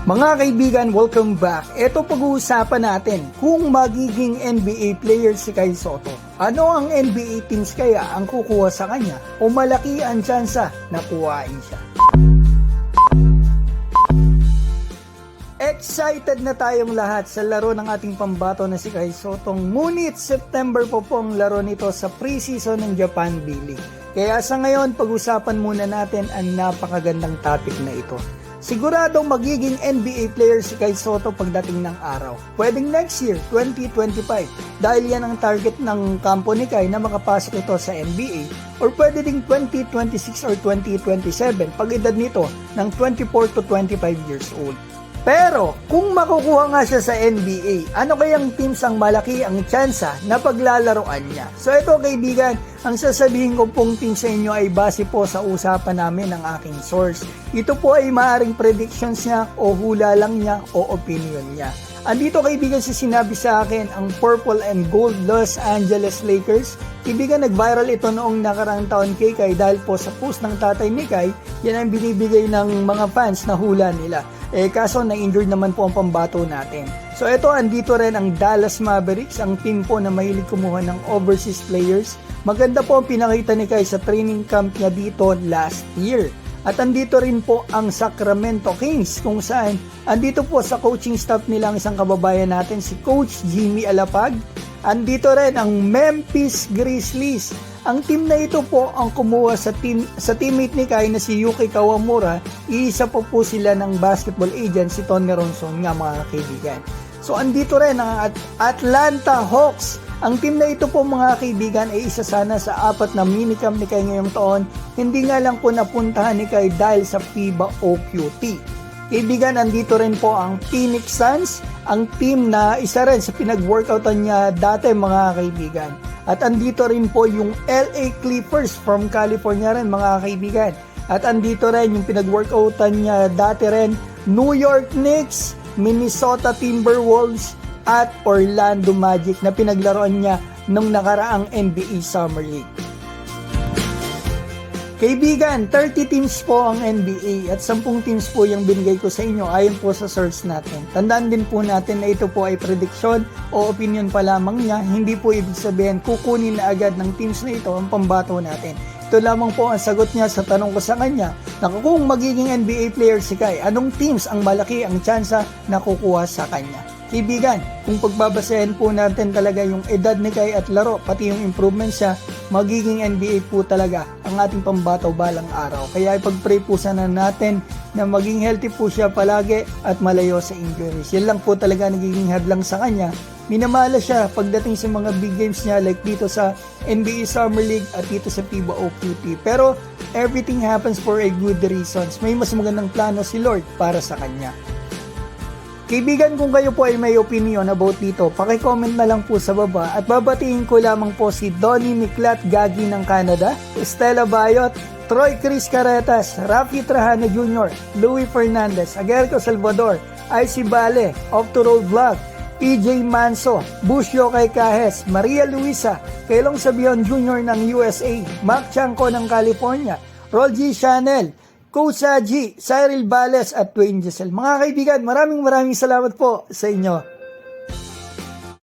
Mga kaibigan, welcome back. Ito pag-uusapan natin kung magiging NBA player si Kai Sotto. Ano ang NBA teams kaya ang kukuha sa kanya o malaki ang tsansa na kuhain siya? Excited na tayong lahat sa laro ng ating pambato na si Kai Sotto. Ngunit September po ang laro nito sa preseason ng Japan B-League. Kaya sa ngayon, pag-usapan muna natin ang napakagandang topic na ito. Siguradong magiging NBA player si Kai Sotto pagdating ng araw. Pwedeng next year, 2025, dahil yan ang target ng kampo ni Kai na makapasok ito sa NBA, or pwede ding 2026 or 2027 pag edad nito ng 24 to 25 years old. Pero, kung makukuha nga siya sa NBA, ano kayang teams ang malaki ang tsansa na paglalaroan niya? So ito kaibigan, ang sasabihin ko pong team sa inyo ay base po sa usapan namin ng aking source. Ito po ay maaaring predictions niya o hula lang niya o opinion niya. Andito kaibigan si sinabi sa akin ang Purple and Gold Los Angeles Lakers. Kaibigan, nag-viral ito noong nakaraang taon kay Kai dahil po sa post ng tatay ni Kai, yan ang binibigay ng mga fans na hula nila. Kaso na-injured naman po ang pambato natin. So ito, andito rin ang Dallas Mavericks, ang team po na mahilig kumuha ng overseas players. Maganda po ang pinakita ni Kai sa training camp niya dito last year. At andito rin po ang Sacramento Kings kung saan andito po sa coaching staff nila ang isang kababayan natin si Coach Jimmy Alapag. Andito rin ang Memphis Grizzlies. Ang team na ito po ang kumuha sa teammate ni Kai na si Yuki Kawamura. Iisa po sila ng basketball agent si Tony Ronson nga mga kaibigan. So andito rin ang Atlanta Hawks. Ang team na ito po mga kaibigan ay isa sana sa 4 na minicamp ni Kai ngayong taon. Hindi nga lang po napuntahan ni Kai dahil sa FIBA OQT. Kaibigan, andito rin po ang Phoenix Suns, ang team na isa rin sa pinag-workoutan niya dati mga kaibigan. At andito rin po yung LA Clippers from California rin mga kaibigan. At andito rin yung pinag-workoutan niya dati rin New York Knicks, Minnesota Timberwolves, at Orlando Magic na pinaglaruan niya nung nakaraang NBA Summer League. Kaibigan, 30 teams po ang NBA at 10 teams po yung binigay ko sa inyo ayon po sa source natin. Tandaan din po natin na ito po ay prediction o opinion pa lamang niya. Hindi po ibig sabihin kukunin na agad ng teams na ito ang pambato natin. Ito lamang po ang sagot niya sa tanong ko sa kanya na kung magiging NBA player si Kai, anong teams ang malaki ang tsansa na kukuha sa kanya? Kaibigan, kung pagbabasehan po natin talaga yung edad ni Kai at laro, pati yung improvement siya, magiging NBA po talaga ang ating pambato balang araw. Kaya ipag-pray po sana natin na maging healthy po siya palagi at malayo sa injuries. Yan lang po talaga nagiging hadlang sa kanya. Minamala siya pagdating sa mga big games niya like dito sa NBA Summer League at dito sa FIBA OQT. Pero everything happens for a good reasons. May mas magandang plano si Lord para sa kanya. Kaibigan, kung kayo po ay may opinion about dito, paki-comment na lang po sa baba at babatiin ko lamang po si Donnie Miklat Gagi ng Canada, Estela Bayot, Troy Chris Caretas, Rafi Trajano Jr., Louis Fernandez, Aguerco Salvador, IC Bale, Off to Road Vlog, PJ Manso, Busio Kay Cajes, Maria Luisa, Kailong Sabion Jr. ng USA, Mac Chanco ng California, Rol G. Chanel, Coach Saji, Cyril Bales at Dwayne Giselle. Mga kaibigan, maraming salamat po sa inyo.